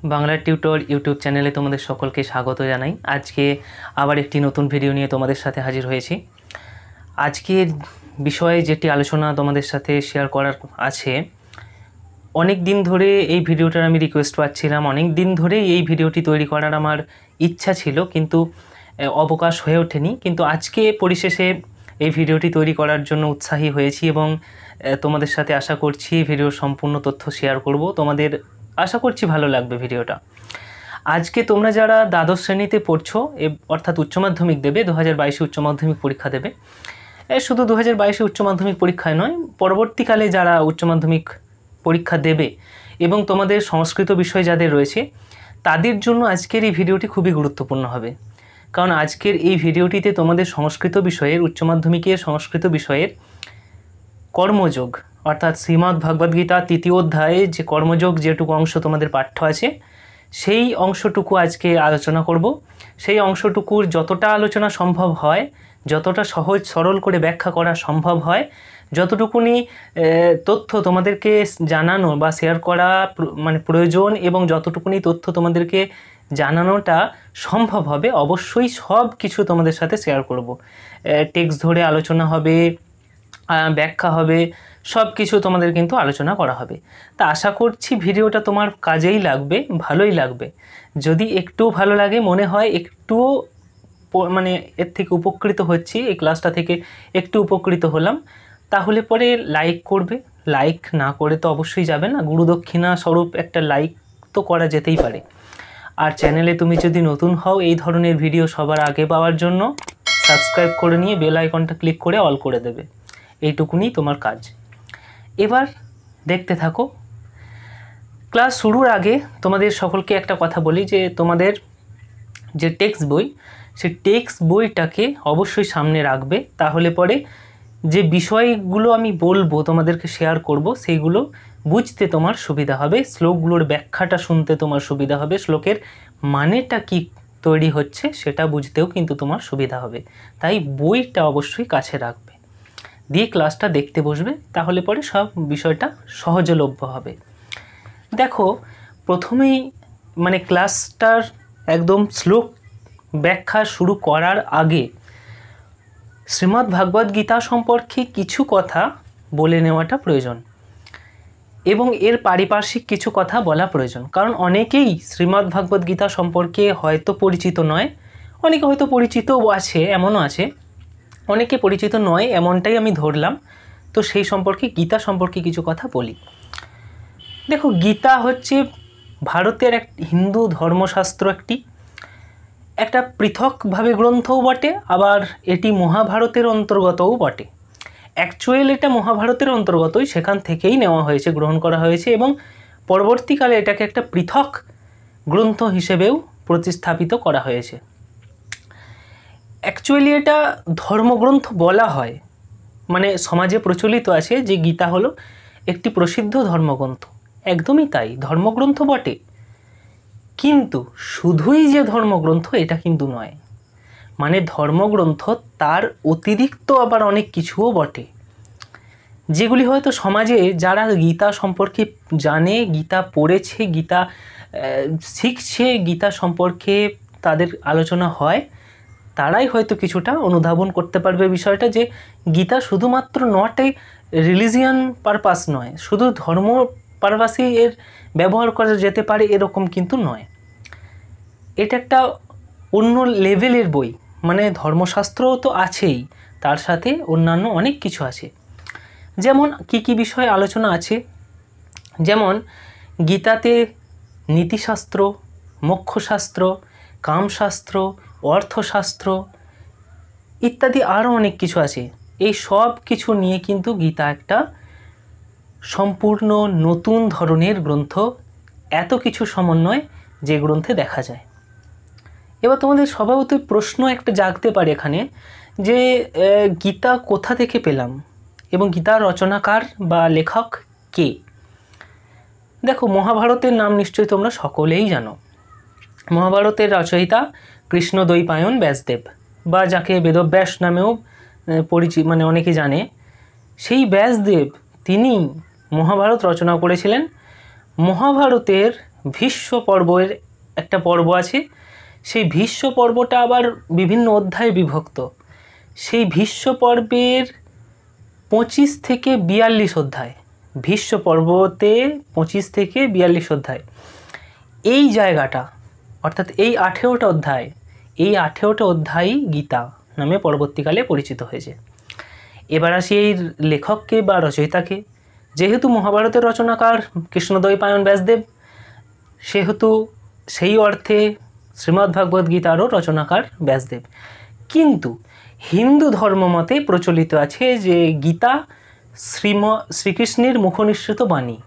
Bangla tutor YouTube চ্যানেলে তোমাদের সকলকে স্বাগত জানাই। আজকে আবার একটি নতুন ভিডিও নিয়ে তোমাদের সাথে হাজির হয়েছি। আজকের বিষয়ে যেটি আলোচনা তোমাদের সাথে শেয়ার করার আছে, অনেক দিন ধরে এই ভিডিওটার আমি রিকোয়েস্ট পাচ্ছিলাম, অনেক দিন ধরেই এই ভিডিওটি তৈরি করার আমার ইচ্ছা ছিল, কিন্তু অবকাশ হয়ে ওঠেনি। কিন্তু আজকে পরিশেষে এই ভিডিওটি তৈরি করার জন্য উৎসাহী হয়েছি এবং তোমাদের সাথে আশা করছি ভিডিওর সম্পূর্ণ তথ্য শেয়ার করব। তোমাদের আশা করছি ভালো লাগবে ভিডিওটা। আজকে তোমরা যারা দ্বাদশ শ্রেণীতে পড়ছো, অর্থাৎ উচ্চ মাধ্যমিক দেবে, 2022 উচ্চ মাধ্যমিক পরীক্ষা দেবে, শুধু 2022 উচ্চ মাধ্যমিক পরীক্ষায় নয়, পরবর্তীকালে যারা উচ্চ মাধ্যমিক পরীক্ষা দেবে এবং তোমাদের সংস্কৃত বিষয় যাদের রয়েছে, তাদের জন্য আজকের এই ভিডিওটি খুবই গুরুত্বপূর্ণ হবে। কারণ আজকের এই ভিডিওটিতে তোমাদের সংস্কৃত বিষয়ের, উচ্চ মাধ্যমিকের সংস্কৃত বিষয়ের কর্মযোগ, অর্থাৎ শ্রীমদ্ ভগবদ গীতা তৃতীয় অধ্যায়ে যে কর্মযোগ যেটুকু অংশ তোমাদের পাঠ্য আছে, সেই অংশটুকু আজকে আলোচনা করব। সেই অংশটুকুর যতটা আলোচনা সম্ভব হয়, যতটা সহজ সরল করে ব্যাখ্যা করা সম্ভব হয়, যতটুকুনি তথ্য তোমাদেরকে জানানো বা শেয়ার করা প্রয়োজন এবং যতটুকুনি তথ্য তোমাদেরকে জানানোটা সম্ভব হবে, অবশ্যই সব কিছু তোমাদের সাথে শেয়ার করব। টেক্সট ধরে আলোচনা হবে, ব্যাখ্যা হবে, সব কিছু তোমাদের কিন্তু আলোচনা করা হবে। তা আশা করছি ভিডিওটা তোমার কাজেই লাগবে, ভালোই লাগবে। যদি একটু ভালো লাগে, মনে হয় একটুও এর থেকে উপকৃত হচ্ছি, এই ক্লাসটা থেকে একটু উপকৃত হলাম, তাহলে পরে লাইক করবে। লাইক না করে তো অবশ্যই যাবে না, গুরুদক্ষিণা স্বরূপ একটা লাইক তো করা যেতেই পারে। আর চ্যানেলে তুমি যদি নতুন হও, এই ধরনের ভিডিও সবার আগে পাওয়ার জন্য সাবস্ক্রাইব করে নিয়ে বেল আইকনটা ক্লিক করে অল করে দেবে। এইটুকুনি তোমার কাজ। এবার দেখতে থাকো। ক্লাস শুরুর আগে তোমাদের সকলকে একটা কথা বলি যে তোমাদের যে টেক্সট বই, সেই টেক্সট বইটাকে অবশ্যই সামনে রাখবে। তাহলে পরে যে বিষয়গুলো আমি বলবো, তোমাদেরকে শেয়ার করব, সেইগুলো বুঝতে তোমার সুবিধা হবে, শ্লোকগুলোর ব্যাখ্যাটা শুনতে তোমার সুবিধা হবে, শ্লোকের মানেটা কি তৈরি হচ্ছে সেটা বুঝতেও কিন্তু তোমার সুবিধা হবে। তাই বইটা অবশ্যই কাছে রাখবে, দিয়ে ক্লাসটা দেখতে বসবে, তাহলে পরে সব বিষয়টা সহজলভ্য হবে। দেখো, প্রথমেই ক্লাসটার একদম শ্লোক ব্যাখ্যা শুরু করার আগে শ্রীমদ্ ভগবদ গীতা সম্পর্কে কিছু কথা বলে নেওয়াটা প্রয়োজন এবং এর পারিপার্শ্বিক কিছু কথা বলা প্রয়োজন। কারণ অনেকেই শ্রীমদ্ ভগবদ গীতা সম্পর্কে হয়তো পরিচিত নয়, অনেকে হয়তো পরিচিতও আছে, এমনও আছে, অনেকে পরিচিত নয়, এমনটাই আমি ধরলাম। তো সেই সম্পর্কে, গীতা সম্পর্কে কিছু কথা বলি। দেখো, গীতা হচ্ছে ভারতের এক হিন্দু ধর্মশাস্ত্র, একটা পৃথকভাবে গ্রন্থও বটে, আবার এটি মহাভারতের অন্তর্গতও বটে। অ্যাকচুয়ালি এটা মহাভারতের অন্তর্গতই, সেখান থেকেই নেওয়া হয়েছে, গ্রহণ করা হয়েছে এবং পরবর্তীকালে এটাকে একটা পৃথক গ্রন্থ হিসেবেও প্রতিস্থাপিত করা হয়েছে। অ্যাকচুয়ালি এটা ধর্মগ্রন্থ বলা হয়, সমাজে প্রচলিত আছে যে গীতা হলো একটি প্রসিদ্ধ ধর্মগ্রন্থ। একদমই তাই, ধর্মগ্রন্থ বটে, কিন্তু শুধুই যে ধর্মগ্রন্থ এটা কিন্তু নয়। ধর্মগ্রন্থ তার অতিরিক্ত আবার অনেক কিছুও বটে, যেগুলি হয়তো সমাজে যারা গীতা সম্পর্কে জানে, গীতা পড়েছে, গীতা শিখছে, গীতা সম্পর্কে তাদের আলোচনা হয়, তারাই হয়তো কিছুটা অনুধাবন করতে পারবে বিষয়টা, যে গীতা শুধুমাত্র নট এ রিলিজিয়ান পারপাস নয়, শুধু ধর্ম পারপাসেই এর ব্যবহার করা যেতে পারে এরকম কিন্তু নয়। এটা একটা অন্য লেভেলের বই, ধর্মশাস্ত্রও তো আছেই, তার সাথে অন্যান্য অনেক কিছু আছে। যেমন কি বিষয়ে আলোচনা আছে, যেমন গীতাতে নীতিশাস্ত্র, মোক্ষশাস্ত্র, কামশাস্ত্র, অর্থশাস্ত্র ইত্যাদি আরও অনেক কিছু আছে। এই সব কিছু নিয়ে কিন্তু গীতা একটা সম্পূর্ণ নতুন ধরনের গ্রন্থ, এত কিছু সমন্বয় যে গ্রন্থে দেখা যায়। এবার তোমাদের স্বভাবতই প্রশ্ন একটা জাগতে পারে এখানে, যে গীতা কোথা থেকে পেলাম এবং গীতার রচনাকার বা লেখক কে? দেখো, মহাভারতের নাম নিশ্চয়ই তোমরা সকলেই জানো। মহাভারতের রচয়িতা কৃষ্ণদ্বৈপায়ন ব্যাসদেব, বা যাকে বেদব্যাস নামেও পরিচিত, অনেকে জানে। সেই ব্যাসদেব তিনি মহাভারত রচনা করেছিলেন। মহাভারতের ভীষ্ম পর্বের একটা পর্ব আছে, সেই ভীষ্ম পর্বটা আবার বিভিন্ন অধ্যায়ে বিভক্ত। সেই ভীষ্ম পর্বের 25 থেকে 42 অধ্যায়, ভীষ্ম পর্বতে 25 থেকে 42 অধ্যায়, এই জায়গাটা অর্থাৎ এই 18টা অধ্যায়, এই 18টা অধ্যায়ই গীতা নামে পরবর্তীকালে পরিচিত হয়েছে। এবার আসি এই লেখককে বা রচয়িতাকে। যেহেতু মহাভারতের রচনাকার কৃষ্ণদ্বৈপায়ন ব্যাসদেব, সেহেতু সেই অর্থে শ্রীমদ্ভাগবত গীতারও রচনাকার ব্যাসদেব। কিন্তু হিন্দু ধর্মমতে প্রচলিত আছে যে গীতা শ্রীকৃষ্ণের মুখনিসৃত বাণী।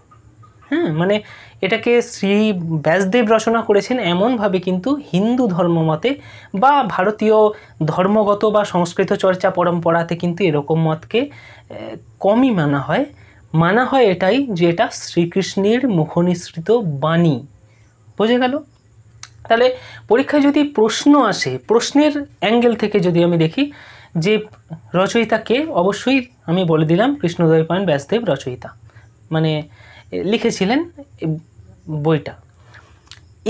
মানে এটাকে শ্রী ব্যাসদেব রচনা করেছেন এমনভাবে কিন্তু হিন্দু ধর্মমতে বা ভারতীয় ধর্মগত বা সংস্কৃত চর্চা পরম্পরাতে কিন্তু এরকম মতকে কমই মানা হয় এটাই যে এটা শ্রীকৃষ্ণের মুখনিসৃত বাণী। বোঝা গেল? তাহলে পরীক্ষায় যদি প্রশ্ন আসে, প্রশ্নের অ্যাঙ্গেল থেকে যদি আমি দেখি যে রচয়িতাকে, অবশ্যই আমি বলে দিলাম কৃষ্ণদ্বৈপায়ন ব্যাসদেব রচয়িতা, মানে লিখেছিলেন বইটা।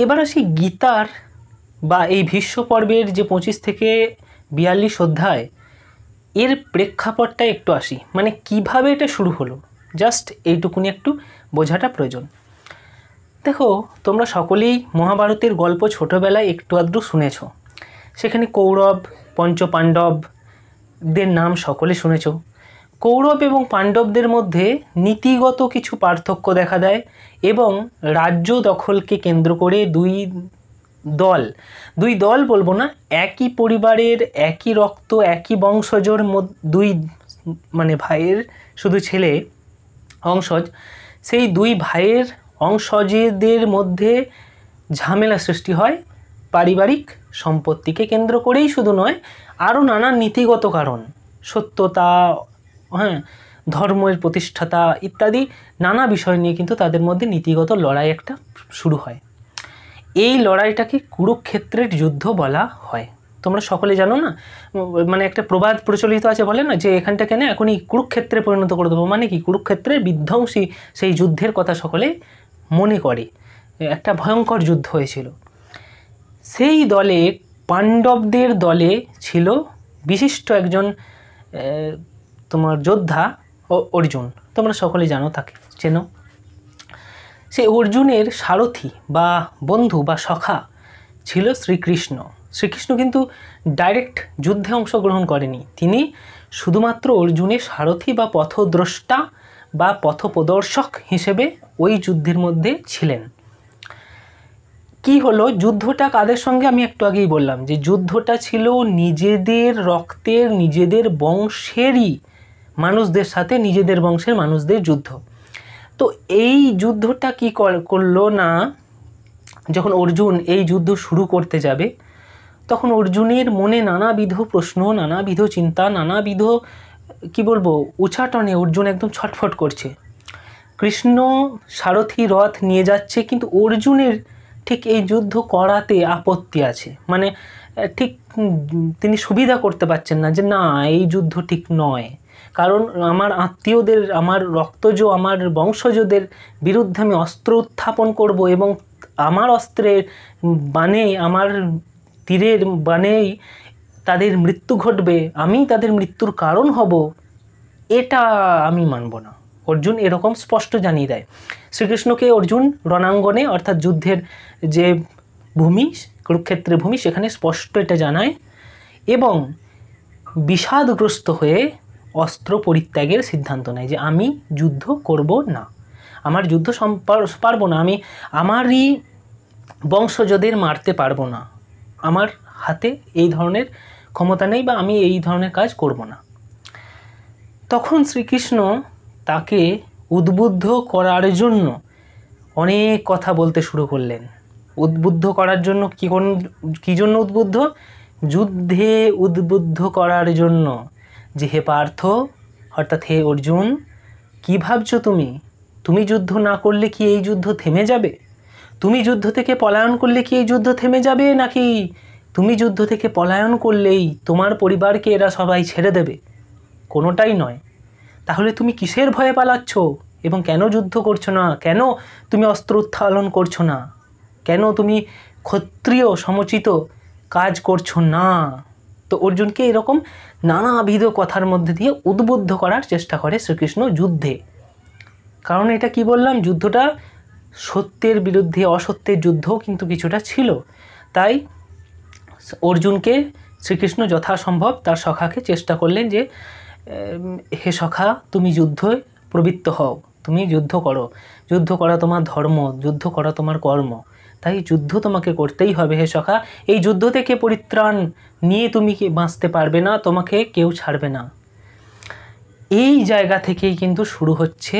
এবার আসি গীতার বা এই ভীষ্ম পর্বের যে 25 থেকে 42 অধ্যায়, এর প্রেক্ষাপটটা একটু আসি, মানে কিভাবে এটা শুরু হলো, জাস্ট এইটুকুনি একটু বোঝাটা প্রয়োজন। দেখো, তোমরা সকলেই মহাভারতের গল্প ছোটোবেলায় একটু আধটু শুনেছ। সেখানে কৌরব পঞ্চপাণ্ডবদের নাম সকলে শুনেছ। কৌরব এবং পাণ্ডবদের মধ্যে নীতিগত কিছু পার্থক্য দেখা দেয় এবং রাজ্য দখলকে কেন্দ্র করে দুই দল বলবো না, একই পরিবারের, একই রক্ত, একই বংশজর দুই মানে ভাইয়ের শুধু ছেলে অংশজ, সেই দুই ভাইয়ের অংশজদের মধ্যে ঝামেলা সৃষ্টি হয় পারিবারিক সম্পত্তিকে কেন্দ্র করেই শুধু নয়, আরও নানা নীতিগত কারণ, সত্যতা, ধর্মের প্রতিষ্ঠাতা ইত্যাদি নানা বিষয় নিয়ে কিন্তু তাদের মধ্যে নীতিগত লড়াই একটা শুরু হয়। এই লড়াইটাকে কুরুক্ষেত্রের যুদ্ধ বলা হয়। তোমরা সকলে জানো না, মানে একটা প্রবাদ প্রচলিত আছে, বলে না যে এখানটাকে না এখনই কুরুক্ষেত্রে পরিণত করে দেবো, মানে কি কুরুক্ষেত্রের বিধ্বংসী সেই যুদ্ধের কথা সকলে মনে করে, একটা ভয়ঙ্কর যুদ্ধ হয়েছিল। সেই দলে, পাণ্ডবদের দলে ছিল বিশিষ্ট একজন তোমার যোদ্ধা অর্জুন, তোমরা সকলে জানো, তাকে চেনো। সেই অর্জুনের সারথি বা বন্ধু বা সখা ছিল শ্রীকৃষ্ণ। শ্রীকৃষ্ণ কিন্তু ডাইরেক্ট যুদ্ধে অংশগ্রহণ করেনি, তিনি শুধুমাত্র অর্জুনের সারথি বা পথদ্রষ্টা বা পথপ্রদর্শক হিসেবে ওই যুদ্ধের মধ্যে ছিলেন। কি হলো যুদ্ধটা কাদের সঙ্গে, আমি একটু আগেই বললাম যে যুদ্ধটা ছিল নিজেদের রক্তের, নিজেদের বংশেরই মানুষদের সাথে, নিজেদের বংশের মানুষদের যুদ্ধ। তো এই যুদ্ধটা কি করলো না, যখন অর্জুন এই যুদ্ধ শুরু করতে যাবে তখন অর্জুনের মনে নানাবিধ প্রশ্ন, নানাবিধ চিন্তা, নানাবিধ কি বলবো উচাটনে অর্জুন একদম ছটফট করছে। কৃষ্ণ সারথি রথ নিয়ে যাচ্ছে, কিন্তু অর্জুনের ঠিক এই যুদ্ধ করাতে আপত্তি আছে, মানে ঠিক তিনি সুবিধা করতে পারছেন না যে না এই যুদ্ধ ঠিক নয়, কারণ আমার আত্মীয়দের, আমার রক্তজ, আমার বংশজদের বিরুদ্ধে আমি অস্ত্র উত্থাপন করব এবং আমার অস্ত্রের বাণে, আমার তীরের বাণেই তাদের মৃত্যু ঘটবে, আমি তাদের মৃত্যুর কারণ হব, এটা আমি মানব না। অর্জুন এরকম স্পষ্ট জানিয়ে দেয়। শ্রীকৃষ্ণকে অর্জুন রণাঙ্গনে অর্থাৎ যুদ্ধের যে ভূমি, কুরুক্ষেত্রের ভূমি, সেখানে স্পষ্ট এটা জানায় এবং বিষাদগ্রস্ত হয়ে অস্ত্র পরিত্যাগের সিদ্ধান্ত নেয় যে আমি যুদ্ধ করব না, আমার যুদ্ধ পারবো না, আমি আমারই বংশজদের মারতে পারবো না, আমার হাতে এই ধরনের ক্ষমতা নেই বা আমি এই ধরনের কাজ করব না। তখন শ্রীকৃষ্ণ তাকে উদ্বুদ্ধ করার জন্য অনেক কথা বলতে শুরু করলেন। উদ্বুদ্ধ করার জন্য কী জন্য উদ্বুদ্ধ? যুদ্ধে উদ্বুদ্ধ করার জন্য, যে হে পার্থ অর্থাৎ হে অর্জুন, কী ভাবছো তুমি যুদ্ধ না করলে কি এই যুদ্ধ থেমে যাবে? তুমি যুদ্ধ থেকে পলায়ন করলে কি এই যুদ্ধ থেমে যাবে, নাকি তুমি যুদ্ধ থেকে পলায়ন করলেই তোমার পরিবারকে এরা সবাই ছেড়ে দেবে? কোনোটাই নয়। তাহলে তুমি কিসের ভয়ে পালাচ্ছ? এবং কেন যুদ্ধ করছো না, কেন তুমি অস্ত্র উত্তোলন করছো না, কেন তুমি ক্ষত্রিয় সমুচিত কাজ করছো না। তো অর্জুনকে এরকম নানাবিধ কথার মধ্যে দিয়ে উদ্বুদ্ধ করার চেষ্টা করে শ্রীকৃষ্ণ যুদ্ধে। কারণ এটা কি বললাম, যুদ্ধটা সত্যের বিরুদ্ধে অসত্যের যুদ্ধও কিন্তু কিছুটা ছিল। তাই অর্জুনকে শ্রীকৃষ্ণ যথাসম্ভব তার সখাকে চেষ্টা করলেন যে হে সখা, তুমি যুদ্ধে প্রবৃত্ত হও, তুমি যুদ্ধ করো, যুদ্ধ করা তোমার ধর্ম, যুদ্ধ করা তোমার কর্ম, তাই যুদ্ধ তোমাকে করতেই হবে হে সখা। এই যুদ্ধ থেকে পরিত্রাণ নিয়ে তুমি কি বাঁচতে পারবে না, তোমাকে কেউ ছাড়বে না। এই জায়গা থেকেই কিন্তু শুরু হচ্ছে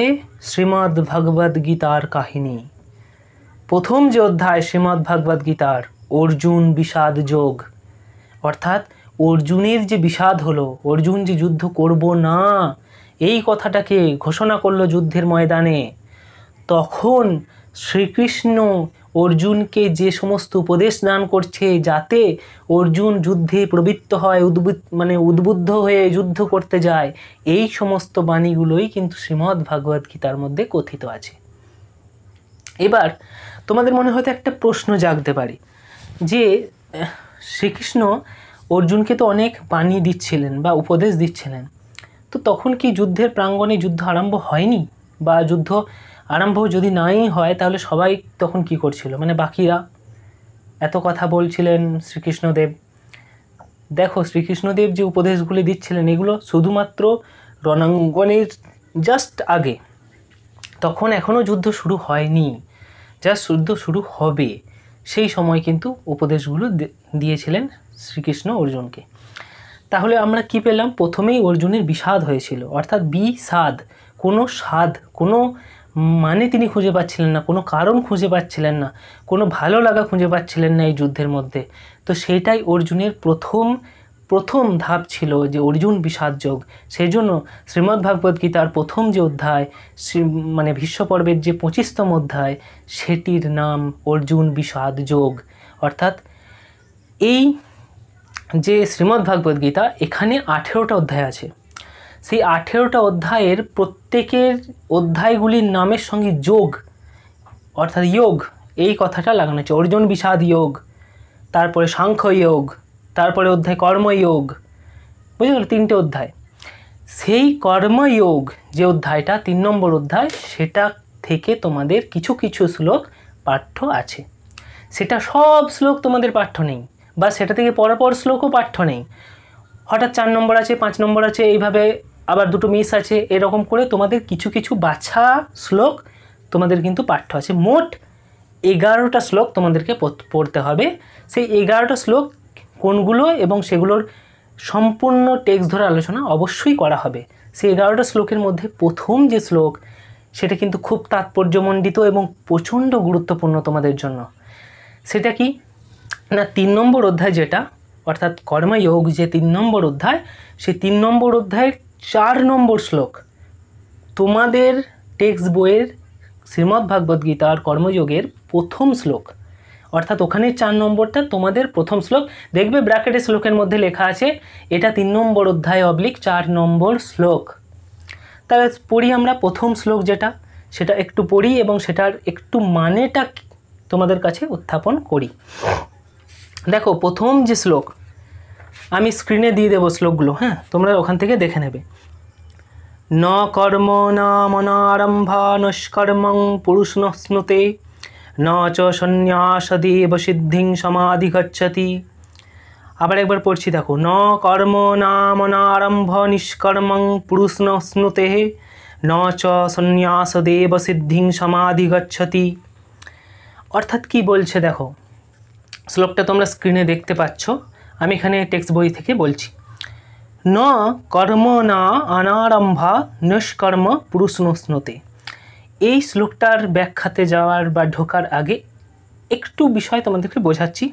শ্রীমদ্ ভগবদ্ গীতার কাহিনী। প্রথম যে অধ্যায় শ্রীমদ্ ভগবদ্ গীতার, অর্জুন বিষাদ যোগ, অর্থাৎ অর্জুনের যে বিষাদ হলো, অর্জুন যে যুদ্ধ করব না এই কথাটাকে ঘোষণা করলো যুদ্ধের ময়দানে, তখন শ্রীকৃষ্ণ অর্জুনকে যে সমস্ত উপদেশ দান করছে যাতে অর্জুন যুদ্ধে প্রবৃত্ত হয়, উদ্বুদ্ধ হয়ে যুদ্ধ করতে যায়, এই সমস্ত বাণীগুলোই কিন্তু শ্রীমদ্ ভগবদ্ গীতার মধ্যে কথিত আছে। এবার তোমাদের মনে হয়তো একটা প্রশ্ন জাগতে পারে যে শ্রীকৃষ্ণ অর্জুনকে তো অনেক বাণী দিচ্ছিলেন বা উপদেশ দিচ্ছিলেন, তো তখন কি যুদ্ধের প্রাঙ্গণে যুদ্ধ আরম্ভ হয়নি? বা যুদ্ধ আরম্ভ যদি নাই হয় তাহলে সবাই তখন কি করছিল, মানে বাকিরা এত কথা বলছিলেন শ্রীকৃষ্ণদেব। দেখো শ্রীকৃষ্ণদেব যে উপদেশগুলি দিচ্ছিলেন এগুলো শুধুমাত্র রণাঙ্গনের জাস্ট আগে, তখন এখনও যুদ্ধ শুরু হয়নি, জাস্ট যুদ্ধ শুরু হবে, সেই সময় কিন্তু উপদেশগুলো দিয়েছিলেন শ্রীকৃষ্ণ অর্জুনকে। তাহলে আমরা কি পেলাম, প্রথমেই অর্জুনের বিষাদ হয়েছিল, অর্থাৎ বিষাদ, কোনো স্বাদ, কোনো মানে তিনি খুঁজে পাচ্ছিলেন না, কোনো কারণ খুঁজে পাচ্ছিলেন না, কোনো ভালো লাগা খুঁজে পাচ্ছিলেন না এই যুদ্ধের মধ্যে। তো সেইটাই অর্জুনের প্রথম ধাপ ছিল যে অর্জুন বিষাদ যোগ। সেই জন্য শ্রীমদ্ ভাগবত গীতার প্রথম যে অধ্যায়, ভীষ্ম পর্বের যে 25তম অধ্যায়, সেটির নাম অর্জুন বিষাদ যোগ। অর্থাৎ এই যে শ্রীমদ্ ভাগবত গীতা, এখানে 18টা অধ্যায় আছে। সেই 18টা অধ্যায়ের প্রত্যেকের অধ্যায়গুলির নামের সঙ্গে যোগ, অর্থাৎ যোগ, এই কথাটা লাগানো হচ্ছে। অর্জুন বিষাদ যোগ, তারপরে সাংখ্য যোগ, তারপরে অধ্যায় কর্মযোগ, বুঝে গেল, 3টে অধ্যায়। সেই কর্মযোগ যে অধ্যায়টা 3 নম্বর অধ্যায়, সেটা থেকে তোমাদের কিছু কিছু শ্লোক পাঠ্য আছে। সেটা সব শ্লোক তোমাদের পাঠ্য নেই, বা সেটা থেকে পরপর শ্লোকও পাঠ্য নেই। হঠাৎ 4 নম্বর আছে, 5 নম্বর আছে, এইভাবে আবার 2টো মিস আছে, এরকম করে তোমাদের কিছু কিছু বাছা শ্লোক তোমাদের কিন্তু পাঠ্য আছে। মোট 11টা শ্লোক তোমাদেরকে পড়তে হবে। সেই 11টা শ্লোক কোনগুলো এবং সেগুলোর সম্পূর্ণ টেক্সট ধরে আলোচনা অবশ্যই করা হবে। সেই 11টা শ্লোকের মধ্যে প্রথম যে শ্লোক, সেটা কিন্তু খুব তাৎপর্যমণ্ডিত এবং প্রচণ্ড গুরুত্বপূর্ণ তোমাদের জন্য। সেটা কি না, 3 নম্বর অধ্যায় যেটা, অর্থাৎ কর্মযোগ যে 3 নম্বর অধ্যায়, সেই 3 নম্বর অধ্যায়ের 4 নম্বর শ্লোক তোমাদের টেক্সট বইয়ের শ্রীমদ্ ভাগবত গীতার কর্মযোগের প্রথম শ্লোক। অর্থাৎ ওখানে 4 নম্বরটা তোমাদের প্রথম শ্লোক। দেখবে ব্র্যাকেটে শ্লোকের মধ্যে লেখা আছে এটা 3 নম্বর অধ্যায় / 4 নম্বর শ্লোক। তাহলে পড়ি আমরা প্রথম শ্লোক যেটা, সেটা একটু পড়ি এবং সেটার একটু মানেটা তোমাদের কাছে উত্থাপন করি। দেখো প্রথম যে শ্লোক, আমি স্ক্রিনে দিয়ে দেবো শ্লোকগুলো, হ্যাঁ, তোমরা ওখান থেকে দেখে নেবে। ন কর্ম না মনারম্ভা নষ্কর্মং পুরুষনশ্নুতে ন চ সন্ন্যাসদেব সিদ্ধিং সমাধিগচ্ছতি। আবার একবার পড়ছি, দেখো, ন কর্ম না মনারম্ভ নিষ্কর্মং পুরুষনশ্নুতে ন চ সন্ন্যাসদেব সিদ্ধিং সমাধিগচ্ছতি। অর্থাৎ কি বলছে দেখো, শ্লোকটা তোমরা স্ক্রিনে দেখতে পাচ্ছ, আমি এখানে টেক্সট বই থেকে বলছি। ন কর্ম না অনারম্ভা নিষ্কর্ম পুরুষনশ্নুতে। এই শ্লোকটার ব্যাখ্যাতে যাওয়ার বা ঢোকার আগে একটু বিষয় তোমাদেরকে বোঝাচ্ছি।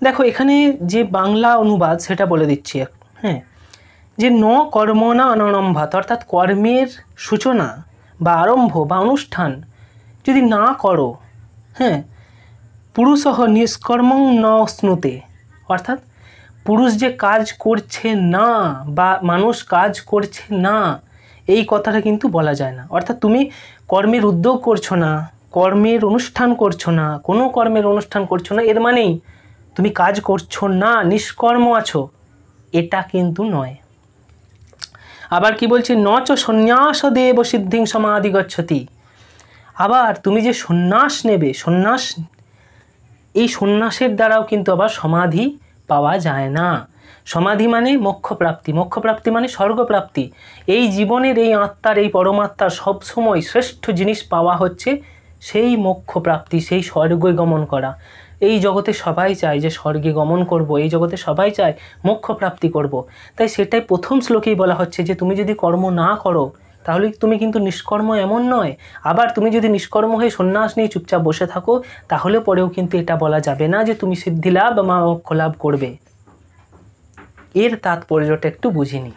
দেখো এখানে যে বাংলা অনুবাদ সেটা বলে দিচ্ছি, হ্যাঁ, যে ন কর্ম না অনারম্ভাত, অর্থাৎ কর্মের সূচনা বা আরম্ভ বা অনুষ্ঠান যদি না করো, হ্যাঁ, পুরুষহ নিষ্কর্মং ন শ্নুতে, অর্থাৎ পুরুষ যে কাজ করছে না বা মানুষ কাজ করছে না, এই কথাটা কিন্তু বলা যায় না। অর্থাৎ তুমি কর্মের উদ্যোগ করছো না, কর্মের অনুষ্ঠান করছো না, কোনো কর্মের অনুষ্ঠান করছো না, এর মানেই তুমি কাজ করছো না, নিষ্কর্ম আছো, এটা কিন্তু নয়। আবার কি বলছে, ন চ সন্ন্যাস দেব সিদ্ধিং সমাধি গচ্ছতি। আবার তুমি যে সন্ন্যাস নেবে, সন্ন্যাস, এই সন্ন্যাসের দ্বারাও কিন্তু আবার সমাধি পাওয়া যায় না। সমাধি মানে মোক্ষপ্রাপ্তি, মোক্ষপ্রাপ্তি মানে স্বর্গপ্রাপ্তি। এই জীবনের এই আত্মার, এই পরমাত্মার সবসময় শ্রেষ্ঠ জিনিস পাওয়া হচ্ছে সেই মোক্ষপ্রাপ্তি, সেই স্বর্গে গমন করা। এই জগতে সবাই চায় যে স্বর্গে গমন করব, এই জগতে সবাই চায় মোক্ষপ্রাপ্তি করব। তাই সেটাই প্রথম শ্লোকেই বলা হচ্ছে যে তুমি যদি কর্ম না করো তাহলে তুমি কিন্তু নিষ্কর্ম এমন নয়। আবার তুমি যদি নিষ্কর্ম হয়ে সন্ন্যাস নিয়ে চুপচাপ বসে থাকো তাহলে পরেও কিন্তু এটা বলা যাবে না যে তুমি সিদ্ধি লাভ বা মোক্ষ লাভ করবে। এর তাৎপর্যটা একটু বুঝিনি।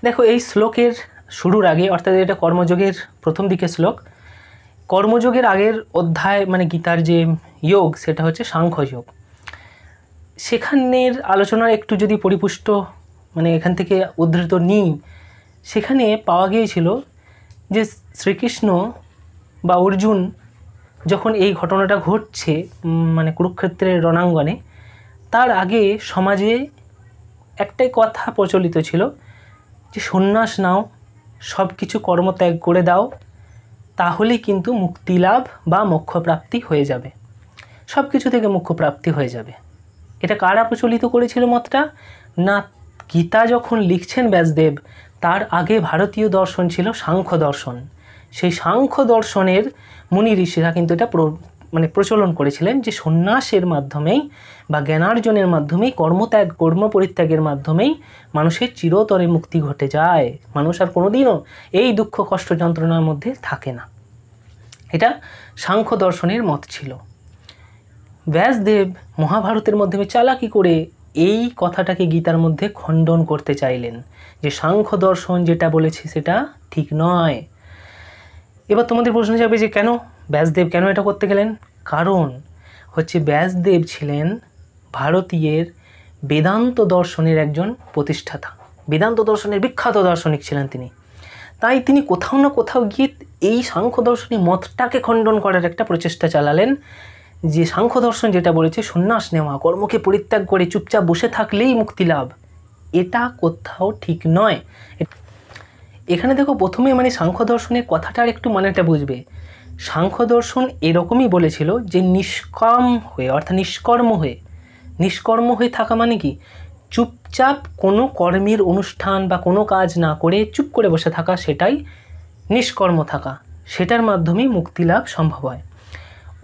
দেখো, এই শ্লোকের শুরুর আগে, অর্থাৎ এটা কর্মযোগের প্রথম দিকের শ্লোক, কর্মযোগের আগের অধ্যায় মানে গীতার যে যোগ সেটা হচ্ছে সাংখ্যযোগ। সেখানের আলোচনার একটু যদি পরিপুষ্ট মানে এখান থেকে উদ্ধৃত নিই, সেখানে পাওয়া গিয়েছিল যে শ্রীকৃষ্ণ বা অর্জুন যখন এই ঘটনাটা ঘটছে মানে কুরুক্ষেত্রের রণাঙ্গনে, তার আগে সমাজে একটাই কথা প্রচলিত ছিল যে সন্ন্যাস নাও, সব কিছু কর্মত্যাগ করে দাও, তাহলেই কিন্তু মুক্তিলাভ বা মোক্ষপ্রাপ্তি হয়ে যাবে, সব কিছু থেকে মোক্ষপ্রাপ্তি হয়ে যাবে। এটা কারা প্রচলিত করেছিল মতটা? না, গীতা যখন লিখছেন ব্যাসদেব, তার আগে ভারতীয় দর্শন ছিল সাংখ্য দর্শন। সেই সাংখ্য দর্শনের মুনি ঋষিরা কিন্তু এটা মানে প্রচলন করেছিলেন যে সন্ন্যাসের মাধ্যমেই বা জ্ঞানার্জনের মাধ্যমেই, কর্মত্যাগ, কর্ম পরিত্যাগের মাধ্যমেই মানুষের চিরতরে মুক্তি ঘটে যায়, মানুষ আর কোনোদিনও এই দুঃখ কষ্ট যন্ত্রণার মধ্যে থাকে না। এটা সাংখ্য দর্শনের মত ছিল। ব্যাসদেব মহাভারতের মাধ্যমে চালাকি করে এই কথাটাকে গীতার মধ্যে খণ্ডন করতে চাইলেন যে সাংখ্য দর্শন যেটা বলেছে সেটা ঠিক নয়। এবার তোমাদের প্রশ্ন যাবে যে কেন ব্যাসদেব কেন এটা করতে গেলেন? কারণ হচ্ছে ব্যাসদেব ছিলেন ভারতীয়ের বেদান্ত দর্শনের একজন প্রতিষ্ঠাতা, বেদান্ত দর্শনের বিখ্যাত দার্শনিক ছিলেন তিনি। তাই তিনি কোথাও না কোথাও গিয়ে এই সাংখ্য দর্শনের মতটাকে খণ্ডন করার একটা প্রচেষ্টা চালালেন যে সাংখ্য দর্শন যেটা বলেছে সন্ন্যাস নেওয়া, কর্মকে পরিত্যাগ করে চুপচাপ বসে থাকলেই মুক্তি লাভ, এটা কোথাও ঠিক নয়। এখানে দেখো প্রথমে মানে সাংখ্য দর্শনের কথাটার একটু মানেটা বুঝবে। সাংখ্য দর্শন এরকমই বলেছিল যে নিষ্কাম হয়ে, অর্থাৎ নিষ্কর্ম হয়ে থাকা মানে কি, চুপচাপ কোনো কর্মের অনুষ্ঠান বা কোনো কাজ না করে চুপ করে বসে থাকা, সেটাই নিষ্কর্ম থাকা, সেটার মাধ্যমেই মুক্তি লাভ সম্ভব হয়।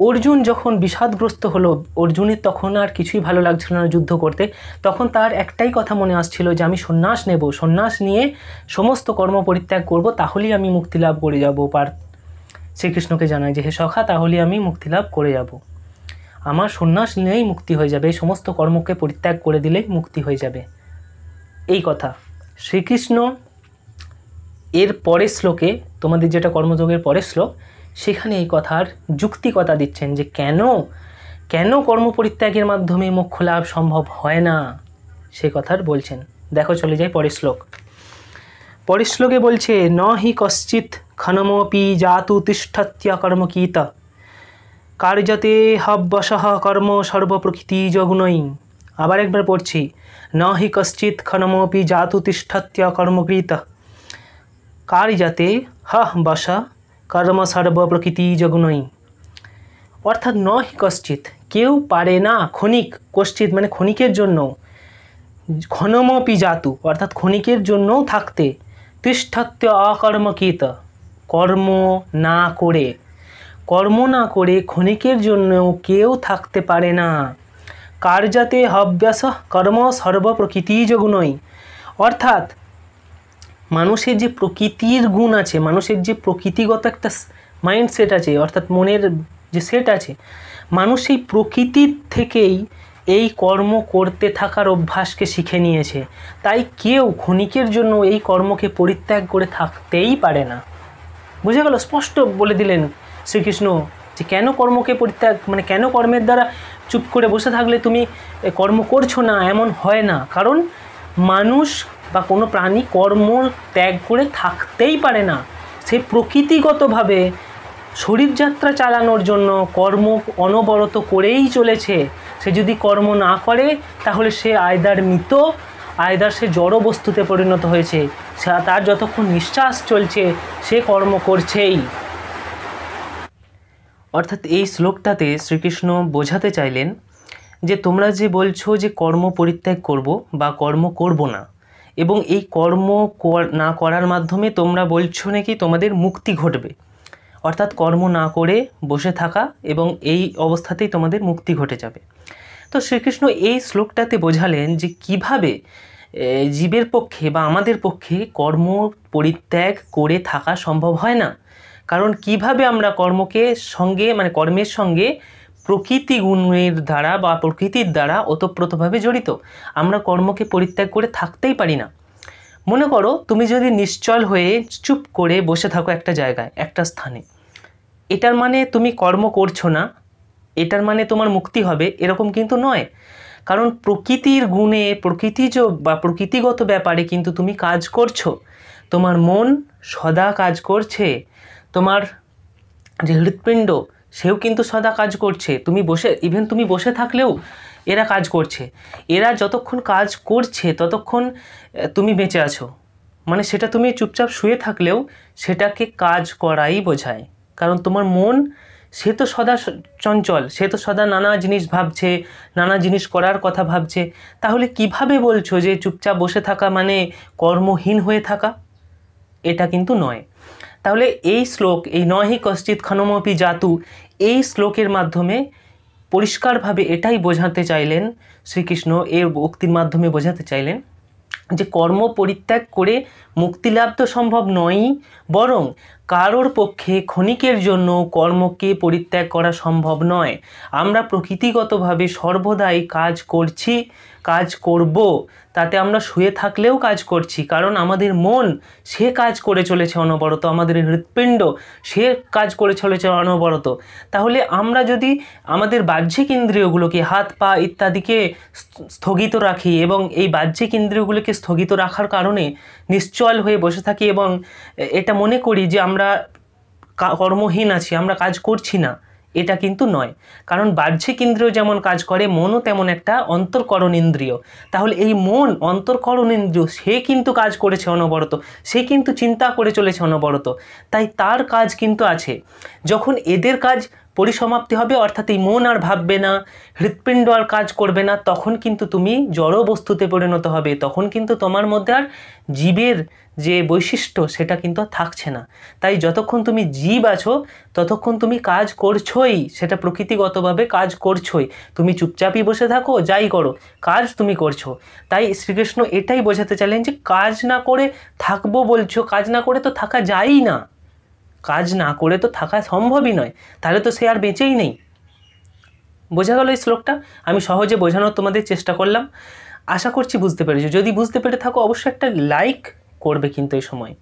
অর্জুন যখন বিষাদগ্রস্ত হলো, অর্জুনের তখন আর কিছুই ভালো লাগছিল না যুদ্ধ করতে, তখন তার একটাই কথা মনে আসছিল যে আমি সন্ন্যাস নেব, সন্ন্যাস নিয়ে সমস্ত কর্ম পরিত্যাগ করব, তাহলেই আমি মুক্তি লাভ করে যাব। শ্রীকৃষ্ণকে জানায় যে হে সখা, তাহলেই আমি মুক্তি লাভ করে যাব, আমার সন্ন্যাস নিয়েই মুক্তি হয়ে যাবে, এই সমস্ত কর্মকে পরিত্যাগ করে দিলেই মুক্তি হয়ে যাবে। এই কথা শ্রীকৃষ্ণ এর পরের শ্লোকে, তোমাদের যেটা কর্মযোগের পরের শ্লোক, সেখানে এই কথার যুক্তিকতা দিচ্ছেন যে কেন কর্ম পরিত্যাগের মাধ্যমে মোক্ষ লাভ সম্ভব হয় না, সে কথার বলছেন। দেখো, চলে যাই পরের শ্লোক। পরের শ্লোকে বলছে ন হি কশ্চিৎ ক্ষণমপি জাতু তিষ্ঠত্য কর্মকীত কার্যতে হব্যসহ কর্ম সর্বপ্রকৃতি জগুণই। আবার একবার পড়ছি, ন হি কশ্চিৎ ক্ষণমপি জাতু তিষ্ঠত্য কর্মকৃত কার্যতে হব্যস কর্ম সর্বপ্রকৃতি জগুণই। অর্থাৎ ন হি কশ্চিৎ, কেউ পারে না, ক্ষণিক, কশ্চিৎ মানে ক্ষণিকের জন্য, ক্ষণমপি জাতু অর্থাৎ ক্ষণিকের জন্যও থাকতে, তিষ্ঠত্য অকর্মকৃত কর্ম না করে ক্ষণিকের জন্যও কেউ থাকতে পারে না। কার্যতে হব্যাস কর্ম সর্বপ্রকৃতি জগুণই। অর্থাৎ মানুষের যে প্রকৃতির গুণ আছে, মানুষের যে প্রকৃতিগত একটা মাইন্ডসেট আছে, অর্থাৎ মনের যে সেট আছে, মানুষ এই প্রকৃতির থেকেই এই কর্ম করতে থাকার অভ্যাসকে শিখে নিয়েছে। তাই কেউ ক্ষণিকের জন্য এই কর্মকে পরিত্যাগ করে থাকতেই পারে না। বুঝে গেল? স্পষ্ট বলে দিলেন শ্রীকৃষ্ণ যে কেন কর্মকে পরিত্যাগ, মানে কেন কর্মের দ্বারা চুপ করে বসে থাকলে তুমি কর্ম করছো না, এমন হয় না। কারণ মানুষ বা কোনো প্রাণী কর্ম ত্যাগ করে থাকতেই পারে না। সে প্রকৃতিগতভাবে শরীরযাত্রা চালানোর জন্য কর্ম অনবরত করেই চলেছে। সে যদি কর্ম না করে তাহলে সে আয়দার মৃত, আয়দার সে জড় বস্তুতে পরিণত হয়েছে। তার যতক্ষণ নিঃশ্বাস চলছে সে কর্ম করছেই। অর্থাৎ এই শ্লোকটাতে শ্রীকৃষ্ণ বোঝাতে চাইলেন যে তোমরা যে বলছো যে কর্ম পরিত্যাগ করব বা কর্ম করব না, এবং এই কর্ম না করার মাধ্যমে তোমরা বলছো নাকি তোমাদের মুক্তি ঘটবে, অর্থাৎ কর্ম না করে বসে থাকা এবং এই অবস্থাতেই তোমাদের মুক্তি ঘটে যাবে। তো শ্রীকৃষ্ণ এই শ্লোকটাতে বোঝালেন যে কিভাবে জীবের পক্ষে বা আমাদের পক্ষে কর্ম পরিত্যাগ করে থাকা সম্ভব হয় না। কারণ কিভাবে আমরা কর্মকে সঙ্গে মানে কর্মের সঙ্গে প্রকৃতি গুণের দ্বারা বা প্রকৃতির দ্বারা ওতপ্রোতভাবে জড়িত, আমরা কর্মকে পরিত্যাগ করে থাকতেই পারি না। মনে করো তুমি যদি নিশ্চল হয়ে চুপ করে বসে থাকো একটা জায়গায়, একটা স্থানে, এটার মানে তুমি কর্ম করছো না, এটার মানে তোমার মুক্তি হবে, এরকম কিন্তু নয়। কারণ প্রকৃতির গুণে প্রকৃতিজ বা প্রকৃতিগত ব্যাপারে কিন্তু তুমি কাজ করছো। তোমার মন সদা কাজ করছে, তোমার যে হৃৎপিণ্ড সেও কিন্তু সদা কাজ করছে। তুমি বসে থাকলেও এরা কাজ করছে। এরা যতক্ষণ কাজ করছে ততক্ষণ তুমি বেঁচে আছো, মানে সেটা তুমি চুপচাপ শুয়ে থাকলেও সেটাকে কাজ করাই বোঝায়। কারণ তোমার মন সে তো সদা চঞ্চল, সে তো সদা নানা জিনিস ভাবছে, নানা জিনিস করার কথা ভাবছে। তাহলে কিভাবে বলছো যে চুপচাপ বসে থাকা মানে কর্মহীন হয়ে থাকা? এটা কিন্তু নয়। তাহলে এই শ্লোক, এই নহি কশ্চিৎ ক্ষণমপি জাতু, এই শ্লোকের মাধ্যমে পরিষ্কারভাবে এটাই বোঝাতে চাইলেন শ্রীকৃষ্ণ, এর উক্তির মাধ্যমে বোঝাতে চাইলেন যে কর্ম পরিত্যাগ করে মুক্তিলাভ তো সম্ভব নয়ই, বরং কারোর পক্ষে ক্ষণিকের জন্য কর্মকে পরিত্যাগ করা সম্ভব নয়। আমরা প্রকৃতিগতভাবে সর্বদাই কাজ করছি, কাজ করব, তাতে আমরা শুয়ে থাকলেও কাজ করছি। কারণ আমাদের মন সে কাজ করে চলেছে অনবরত, আমাদের হৃৎপিণ্ড সে কাজ করে চলেছে অনবরত। তাহলে আমরা যদি আমাদের বাহ্যিক ইন্দ্রিয়গুলোকে, হাত পা ইত্যাদিকে স্থগিত রাখি এবং এই বাহ্যিক ইন্দ্রিয়গুলোকে স্থগিত রাখার কারণে নিশ্চল হয়ে বসে থাকি এবং এটা মনে করি যে আমরা কর্মহীন আছি, আমরা কাজ করছি না, এটা কিন্তু নয়। কারণ বাহ্যিক ইন্দ্রিয় যেমন কাজ করে, মনও তেমন একটা অন্তর্করণ ইন্দ্রিয়। তাহলে এই মন অন্তর্করণ ইন্দ্রিয়, সে কিন্তু কাজ করেছে অনবরত, সে কিন্তু চিন্তা করে চলেছে অনবরত, তাই তার কাজ কিন্তু আছে। যখন এদের কাজ পরিসমাপ্তি হবে, অর্থাৎ এই মন আর ভাববে না, হৃৎপিণ্ড আর কাজ করবে না, তখন কিন্তু তুমি জড় বস্তুতে পরিণত হবে। তখন কিন্তু তোমার মধ্যে আর জীবের যে বৈশিষ্ট্য সেটা কিন্তু আর থাকছে না। তাই যতক্ষণ তুমি জীব আছো ততক্ষণ তুমি কাজ করছোই, সেটা প্রকৃতিগতভাবে কাজ করছোই। তুমি চুপচাপই বসে থাকো, যাই করো, কাজ তুমি করছো। তাই শ্রীকৃষ্ণ এটাই বোঝাতে চাইলেন যে কাজ না করে থাকবো বলছো, কাজ না করে তো থাকা যায়ই না, কাজ না করে তো থাকা সম্ভবই নয়, তাহলে তো সে আর বেঁচেই নেই। বোঝা গেল এই শ্লোকটা? আমি সহজে বোঝানোর তোমাদের চেষ্টা করলাম, আশা করছি বুঝতে পেরেছো। যদি বুঝতে পেরে থাকো অবশ্যই একটা লাইক করবে কিন্তু এই সময়।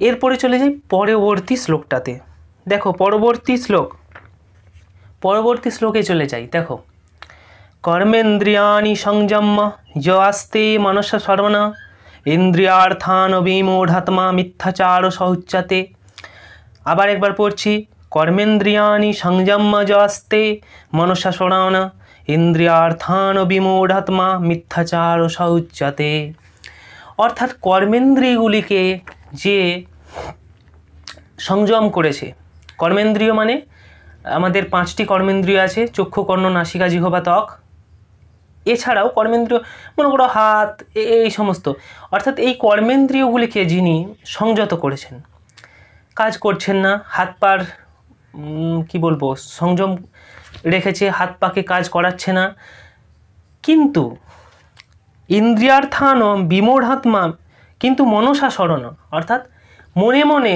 এরপরে চলে যাই পরবর্তী শ্লোকটাতে। দেখো পরবর্তী শ্লোকে চলে যাই। দেখো, কর্মেন্দ্রিয়াণি সংযম্য য আস্তে মনসা সর্বনা ইন্দ্রিয়ার্থান বিমূঢ়াত্মা মিথ্যাচার সৌচ্যতে। আবার একবার পড়ছি, কর্মেন্দ্রিয়াণি সংযম্য য আস্তে মনসা সর্বনা ইন্দ্রিয়ার্থান বিমূঢ়াত্মা মিথ্যাচার সৌচ্যতে। অর্থাৎ কর্মেন্দ্রিয়গুলিকে যে সংযম করেছে, কর্মেন্দ্রিয় মানে আমাদের 5টি কর্মেন্দ্রিয় আছে, চক্ষু কর্ণ নাসিকা জিহ্বা ত্বক, এছাড়াও কর্মেন্দ্রিয় মনে করো হাত, এই সমস্ত। অর্থাৎ এই কর্মেন্দ্রিয়গুলিকে যিনি সংযত করেছেন, কাজ করছেন না, হাত পার কি বলবো সংযম রেখেছে, হাত পাকে কাজ করাচ্ছে না, কিন্তু ইন্দ্রিয়ার্থান বিমূঢ়াত্মা কিন্তু মনসা স্মরণ, অর্থাৎ মনে মনে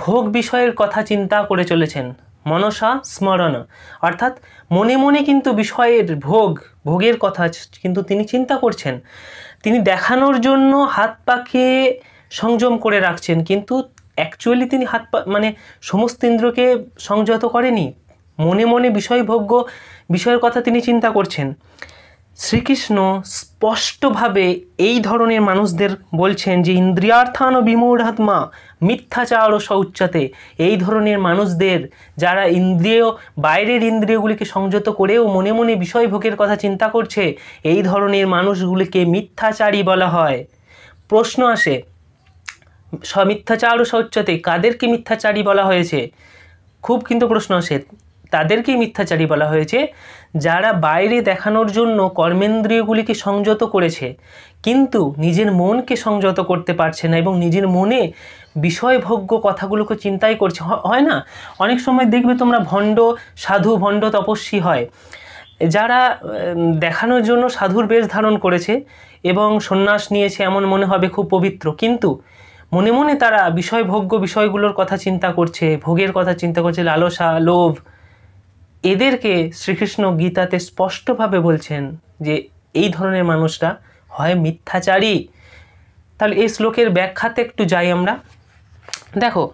ভোগ বিষয়ের কথা চিন্তা করে চলেছেন। মনসা স্মরণ অর্থাৎ মনে মনে কিন্তু বিষয়ের ভোগের কথা কিন্তু তিনি চিন্তা করছেন। তিনি দেখানোর জন্য হাত পাকে সংযম করে রাখছেন, কিন্তু অ্যাকচুয়ালি তিনি হাত পা মানে সমস্ত ইন্দ্রকে সংযত করেনি, মনে মনে বিষয়ের কথা তিনি চিন্তা করছেন। শ্রীকৃষ্ণ স্পষ্টভাবে এই ধরনের মানুষদের বলছেন যে ইন্দ্রিয়ার্থান বিমূঢ়াত্মা মিথ্যাচার ও শৌচ্যতে, এই ধরনের মানুষদের যারা বাইরের ইন্দ্রিয়গুলিকে সংযত করেও মনে মনে বিষয়ভোগের কথা চিন্তা করছে, এই ধরনের মানুষগুলিকে মিথ্যাচারী বলা হয়। প্রশ্ন আসে, মিথ্যাচার ও শৌচ্যতে কাদেরকে মিথ্যাচারী বলা হয়েছে? খুব কিন্তু প্রশ্ন আসে। তাদেরকেই মিথ্যাচারী বলা হয়েছে যারা বাইরে দেখানোর জন্য কর্মেন্দ্রিয়গুলিকে সংযত করেছে কিন্তু নিজের মনকে সংযত করতে পারছে না এবং নিজের মনে বিষয়ভোগ্য কথাগুলোকে চিন্তাই করছে। হয় না, অনেক সময় দেখবে তোমরা ভণ্ড সাধু, ভণ্ড তপস্বী হয় যারা দেখানোর জন্য সাধুর বেশ ধারণ করেছে এবং সন্ন্যাস নিয়েছে, এমন মনে হবে খুব পবিত্র, কিন্তু মনে মনে তারা বিষয়ভোগ্য বিষয়গুলোর কথা চিন্তা করছে, ভোগের কথা চিন্তা করছে, লালসা, লোভ। এদেরকে শ্রীকৃষ্ণ গীতাতে স্পষ্টভাবে বলছেন যে এই ধরনের মানুষরা হয় মিথ্যাচারী। তাহলে এই শ্লোকের ব্যাখ্যাতে একটু যাই আমরা। দেখো,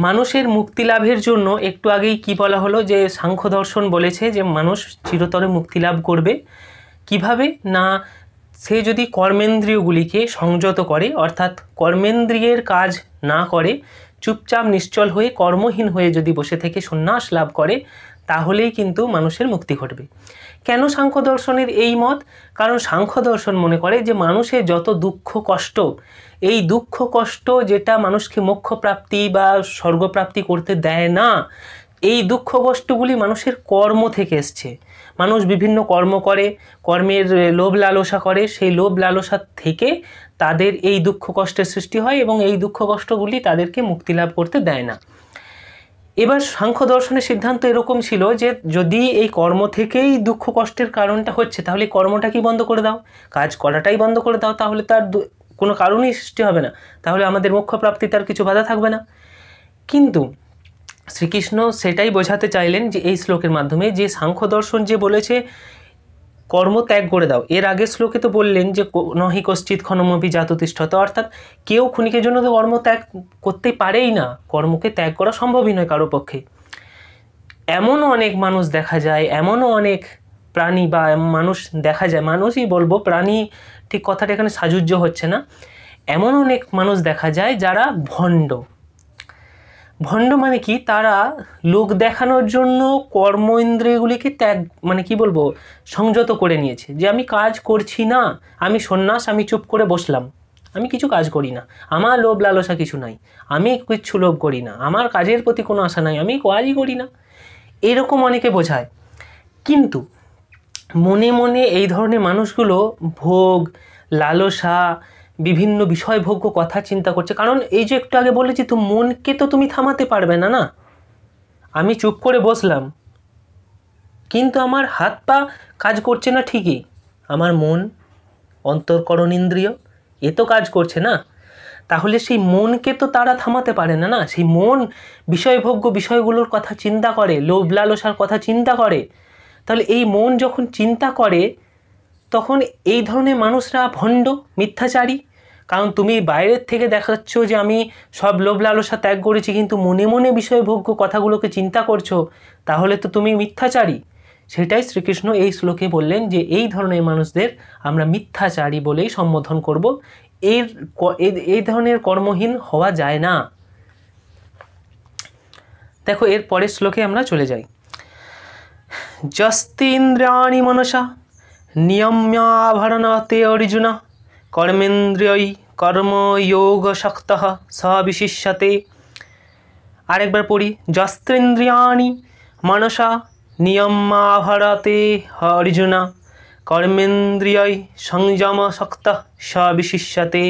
মানুষের মুক্তি লাভের জন্য একটু আগেই কি বলা হলো, যে সাংখ্য দর্শন বলেছে যে মানুষ চিরতরে মুক্তি লাভ করবে কিভাবে না, সে যদি কর্মেন্দ্রিয়গুলিকে সংযত করে, অর্থাৎ কর্মেন্দ্রিয়ের কাজ না করে চুপচাপ নিশ্চল হয়ে কর্মহীন হয়ে যদি বসে থেকে সন্ন্যাস লাভ করে, তাহলেই কিন্তু মানুষের মুক্তি ঘটবে। কেন সাংখ্য দর্শনের এই মত? কারণ সাংখ্য দর্শন মনে করে যে মানুষের যত দুঃখ কষ্ট, এই দুঃখ কষ্ট যেটা মানুষকে মোক্ষ প্রাপ্তি বা স্বর্গপ্রাপ্তি করতে দেয় না, এই দুঃখ কষ্টগুলি মানুষের কর্ম থেকে এসছে। মানুষ বিভিন্ন কর্ম করে, কর্মের লোভ লালসা করে, সেই লোভ লালসা থেকে তাদের এই দুঃখ কষ্টের সৃষ্টি হয় এবং এই দুঃখ কষ্টগুলি তাদেরকে মুক্তি লাভ করতে দেয় না। এবার সাংখ্য দর্শনের সিদ্ধান্ত এরকম ছিল যে যদি এই কর্ম থেকেই দুঃখ কষ্টের কারণটা হচ্ছে, তাহলে কর্মটাকেই বন্ধ করে দাও, কাজ করাটাই বন্ধ করে দাও, তাহলে তার কোনো কারণই সৃষ্টি হবে না, তাহলে আমাদের মোক্ষ প্রাপ্তি তার কিছু বাধা থাকবে না। কিন্তু শ্রীকৃষ্ণ সেটাই বোঝাতে চাইলেন যে এই শ্লোকের মাধ্যমে, যে সাংখ্য দর্শন যে বলেছে কর্ম ত্যাগ করে দাও, এর আগের শ্লোকে তো বললেন যে নহি কশ্চিৎ ক্ষণমপি জাততিষ্ঠত, অর্থাৎ কেউ ক্ষণিকের জন্য তো কর্ম ত্যাগ করতে পারেই না, কর্মকে ত্যাগ করা সম্ভবই নয় কারো পক্ষে। এমনও অনেক মানুষ দেখা যায়, এমনও অনেক প্রাণী বা মানুষ দেখা যায়, মানুষই বলবো, প্রাণী ঠিক কথাটা এখানে সাজুজ্য হচ্ছে না, এমন অনেক মানুষ দেখা যায় যারা ভণ্ড। ভণ্ড মানে কি? তারা লোক দেখানোর জন্য কর্ম ইন্দ্রিয়গুলিকে ত্যাগ, মানে কি বলবো, সংযত করে নিয়েছে, যে আমি কাজ করছি না, আমি সন্ন্যাস, আমি চুপ করে বসলাম, আমি কিছু কাজ করি না, আমার লোভ লালসা কিছু নাই, আমি কিচ্ছু লোভ করি না, আমার কাজের প্রতি কোনো আশা নাই, আমি কাজই করি না, এরকম অনেকে বোঝায়। কিন্তু মনে মনে এই ধরনের মানুষগুলো ভোগ লালসা বিভিন্ন বিষয়ভোগ্য কথা চিন্তা করছে। কারণ এই যে একটু আগে বলেছি, তো মনকে তো তুমি থামাতে পারবে না। না, আমি চুপ করে বসলাম কিন্তু আমার হাত পা কাজ করছে না ঠিকই, আমার মন, অন্তঃকরণ ইন্দ্রিয় এ তো কাজ করছে না, তাহলে সেই মনকে তো তারা থামাতে পারে না। না, সেই মন বিষয়ভোগ্য বিষয়গুলোর কথা চিন্তা করে, লোভ লালসার কথা চিন্তা করে, তাহলে এই মন যখন চিন্তা করে তখন এই ধরনের মানুষরা ভণ্ড, মিথ্যাচারী। কারণ তুমি বাইরের থেকে দেখাচ্ছ যে আমি সব লোভ লালসা ত্যাগ করেছি, কিন্তু মনে মনে বিষয়ভোগ্য কথাগুলোকে চিন্তা করছো, তাহলে তো তুমি মিথ্যাচারী। সেটাই শ্রীকৃষ্ণ এই শ্লোকে বললেন যে এই ধরনের মানুষদের আমরা মিথ্যাচারী বলেই সম্বোধন করব, এই ধরনের কর্মহীন হওয়া যায় না। দেখো, এর পরের শ্লোকে আমরা চলে যাই। যস্তীন্দ্রিয়াণি মনসা নিয়ম্যাভরণতে অর্জুন কর্মেন্দ্রিয়ৈ কর্মযোগশক্তঃ স বিশিষ্যতে। আরেকবার পড়ি। যস্তীন্দ্রিয়াণি মনসা নিয়ম্যাভরতে অর্জুন কর্মেন্দ্রিয়ৈ সংযমশক্তঃ স বিশিষ্যতে।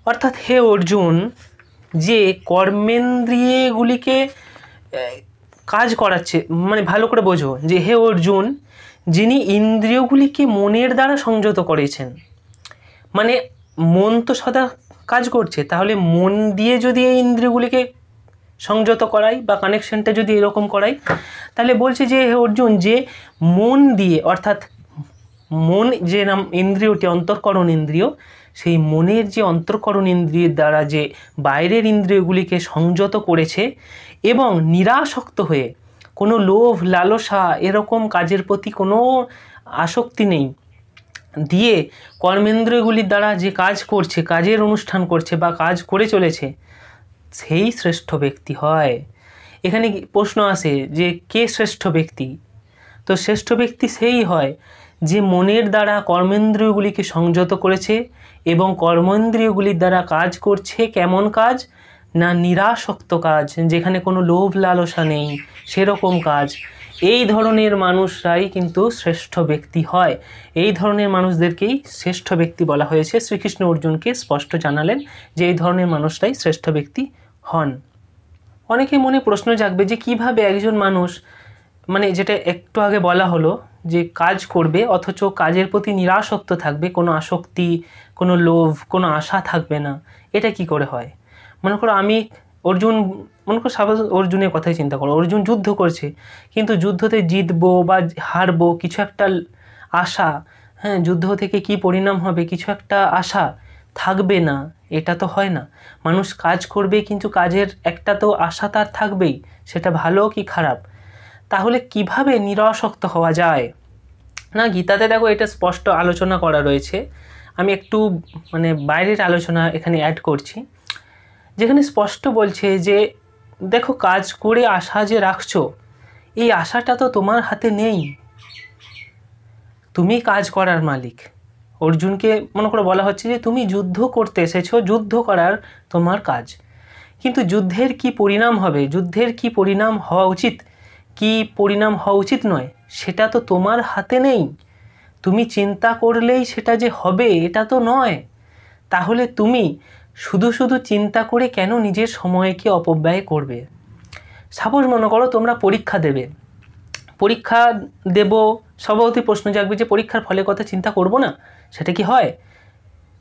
অর্থাৎ হে অর্জুন, যে কর্মেন্দ্রিয়গুলিকে কাজ করাচ্ছে, মানে ভালো করে বোঝো যে হে অর্জুন, যিনি ইন্দ্রিয়গুলিকে মনের দ্বারা সংযত করেছেন, মানে মন তো সদা কাজ করছে, তাহলে মন দিয়ে যদি এই ইন্দ্রিয়গুলিকে সংযত করাই বা কানেকশনটা যদি এরকম করাই, তাহলে বলছে যে হে অর্জুন, যে মন দিয়ে, অর্থাৎ মন যে নাম ইন্দ্রিয়টি অন্তঃকরণ ইন্দ্রিয়, সেই মনের যে অন্তঃকরণ ইন্দ্রিয়ের দ্বারা যে বাইরের ইন্দ্রিয়গুলিকে সংযত করেছে এবং নিরাসক্ত হয়ে কোনো লোভ লালসা এরকম কাজের প্রতি কোনো আসক্তি নেই, দিয়ে কর্মেন্দ্রিয়গুলির দ্বারা যে কাজ করছে, কাজের অনুষ্ঠান করছে বা কাজ করে চলেছে, সেই শ্রেষ্ঠ ব্যক্তি হয়। এখানে প্রশ্ন আসে যে কে শ্রেষ্ঠ ব্যক্তি? তো শ্রেষ্ঠ ব্যক্তি সেই হয় যে মনের দ্বারা কর্মেন্দ্রিয়গুলিকে সংযত করেছে এবং কর্মেন্দ্রিয়গুলির দ্বারা কাজ করছে। কেমন কাজ? না নিরাসক্ত কাজ, যেখানে কোনো লোভ লালসা নেই, সেরকম কাজ। এই ধরনের মানুষরাই কিন্তু শ্রেষ্ঠ ব্যক্তি হয়। এই ধরনের মানুষদেরকেই শ্রেষ্ঠ ব্যক্তি বলা হয়েছে। শ্রীকৃষ্ণ অর্জুনকে স্পষ্ট জানালেন যে এই ধরনের মানুষরাই শ্রেষ্ঠ ব্যক্তি হন। অনেকের মনে প্রশ্ন জাগবে যে কিভাবে একজন মানুষ, মানে যেটা একটু আগে বলা হলো, যে কাজ করবে অথচ কাজের প্রতি নিরাসক্ত থাকবে, কোনো আসক্তি, কোনো লোভ, কোনো আশা থাকবে না, এটা কি করে হয়? মনে করো মনে করো অর্জুনের কথাই চিন্তা করো। অর্জুন যুদ্ধ করছে, কিন্তু যুদ্ধতে জিতবো বা হারবো কিছু একটা আশা, হ্যাঁ, যুদ্ধ থেকে কি পরিণাম হবে কিছু একটা আশা থাকবে না, এটা তো হয় না। মানুষ কাজ করবে কিন্তু কাজের একটা তো আশা তার থাকবেই, সেটা ভালো কি খারাপ। তাহলে কিভাবে নিরাসক্ত হওয়া যায়? না, গীতাতে দেখো এটা স্পষ্ট আলোচনা করা রয়েছে। আমি একটু মানে বাইরের আলোচনা এখানে অ্যাড করছি, যেখানে স্পষ্ট বলছে যে দেখো, কাজ করে আশা যে রাখছো, এই আশাটা তো তোমার হাতে নেই। তুমি কাজ করার মালিক। অর্জুনকে মনে করে বলা হচ্ছে যে তুমি যুদ্ধ করতে এসেছো, যুদ্ধ করার তোমার কাজ, কিন্তু যুদ্ধের কি পরিণাম হবে, যুদ্ধের কি পরিণাম হওয়া উচিত, কি পরিণাম হওয়া উচিত নয়, সেটা তো তোমার হাতে নেই। তুমি চিন্তা করলেই সেটা যে হবে এটা তো নয়। তাহলে তুমি শুধু শুধু চিন্তা করে কেন নিজের সময়কে অপব্যয় করবে? সাপোজ মনে করো তোমরা পরীক্ষা দেবে, পরীক্ষা দেব, স্বভাবতই প্রশ্ন জাগবে যে পরীক্ষার ফলের কথা চিন্তা করব না, সেটা কি হয়?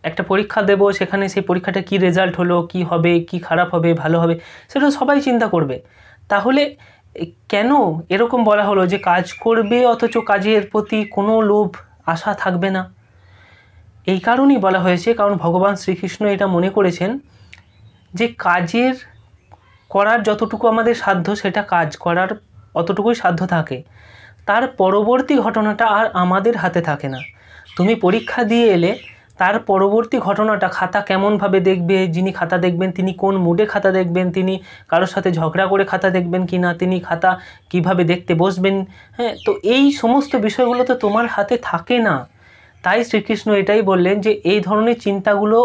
একটা পরীক্ষা দেব, সেখানে সেই পরীক্ষাটা কি রেজাল্ট হলো, কি হবে, কি খারাপ হবে, ভালো হবে, সেটা সবাই চিন্তা করবে। তাহলে কেন এরকম বলা হলো যে কাজ করবে অথচ কাজের প্রতি কোনো লোভ আশা থাকবে না? এই কারণেই বলা হয়েছে, কারণ ভগবান শ্রীকৃষ্ণ এটা মনে করেছেন যে কাজের করার যতটুকু আমাদের সাধ্য, সেটা কাজ করার অতটুকুই সাধ্য থাকে, তার পরবর্তী ঘটনাটা আর আমাদের হাতে থাকে না। তুমি পরীক্ষা দিয়ে এলে, তার পরবর্তী ঘটনাটা খাতা কেমনভাবে দেখবে, যিনি খাতা দেখবেন তিনি কোন মুডে খাতা দেখবেন, তিনি কারোর সাথে ঝগড়া করে খাতা দেখবেন কি না, তিনি খাতা কিভাবে দেখতে বসবেন, হ্যাঁ, তো এই সমস্ত বিষয়গুলো তো তোমার হাতে থাকে না। তাই শ্রীকৃষ্ণ এটাই বললেন যে এই ধরনের চিন্তাগুলো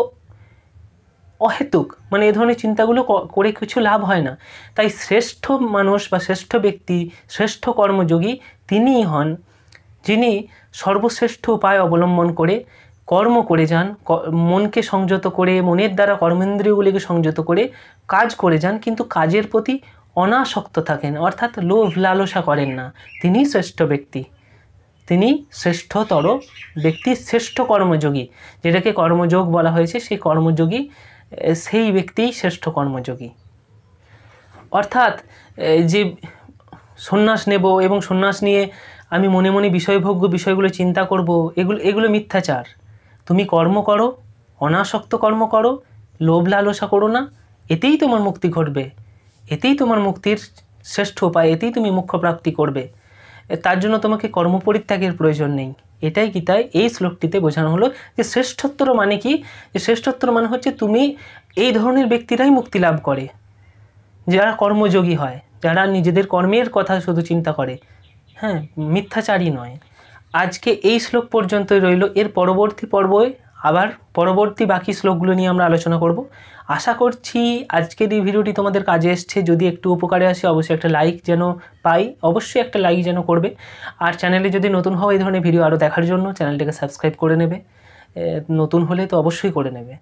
অহেতুক, মানে এই ধরনের চিন্তাগুলো করে কিছু লাভ হয় না। তাই শ্রেষ্ঠ মানুষ বা শ্রেষ্ঠ ব্যক্তি, শ্রেষ্ঠ কর্মযোগী তিনিই হন যিনি সর্বশ্রেষ্ঠ উপায় অবলম্বন করে কর্ম করে যান, মনকে সংযত করে, মনের দ্বারা কর্মেন্দ্রিয়গুলিকে সংযত করে কাজ করে যান, কিন্তু কাজের প্রতি অনাসক্ত থাকেন, অর্থাৎ লোভ লালসা করেন না। তিনি শ্রেষ্ঠ ব্যক্তি, তিনি শ্রেষ্ঠতর ব্যক্তি, শ্রেষ্ঠ কর্মযোগী, যেটাকে কর্মযোগ বলা হয়েছে, সেই কর্মযোগী, সেই ব্যক্তিই শ্রেষ্ঠ কর্মযোগী। অর্থাৎ যে সন্ন্যাস নেব এবং সন্ন্যাস নিয়ে আমি মনে মনে বিষয়ভোগ্য বিষয়গুলো চিন্তা করব, এগুলো মিথ্যাচার। তুমি কর্ম করো, অনাসক্ত কর্ম করো, লোভ লালসা করো না, এতেই তোমার মুক্তি ঘটবে, এতেই তোমার মুক্তির শ্রেষ্ঠ উপায়, এতেই তুমি মোক্ষ প্রাপ্তি করবে। তার জন্য তোমাকে কর্মপরিত্যাগের প্রয়োজন নেই। এটাই গীতায় এই শ্লোকটিতে বোঝানো হলো যে শ্রেষ্ঠত্ব মানে কি? যে শ্রেষ্ঠত্ব মানে হচ্ছে তুমি, এই ধরনের ব্যক্তিরাই মুক্তি লাভ করে যারা কর্মযোগী হয়, যারা নিজেদের কর্মের কথা শুধু চিন্তা করে, হ্যাঁ, মিথ্যাচারী নয়। আজকে এই শ্লোক পর্যন্তই রইল। এর পরবর্তী পর্বে আবার পরবর্তী বাকি শ্লোকগুলো নিয়ে আমরা আলোচনা করব। আশা করছি আজকের এই ভিডিওটি তোমাদের কাজে এসছে। যদি একটু উপকারে আসে অবশ্যই একটা লাইক যেন পাই, অবশ্যই একটা লাইক যেন করবে। আর চ্যানেলে যদি নতুন হও এই ধরনের ভিডিও আরও দেখার জন্য চ্যানেলটাকে সাবস্ক্রাইব করে নেবে, নতুন হলে তো অবশ্যই করে নেবে।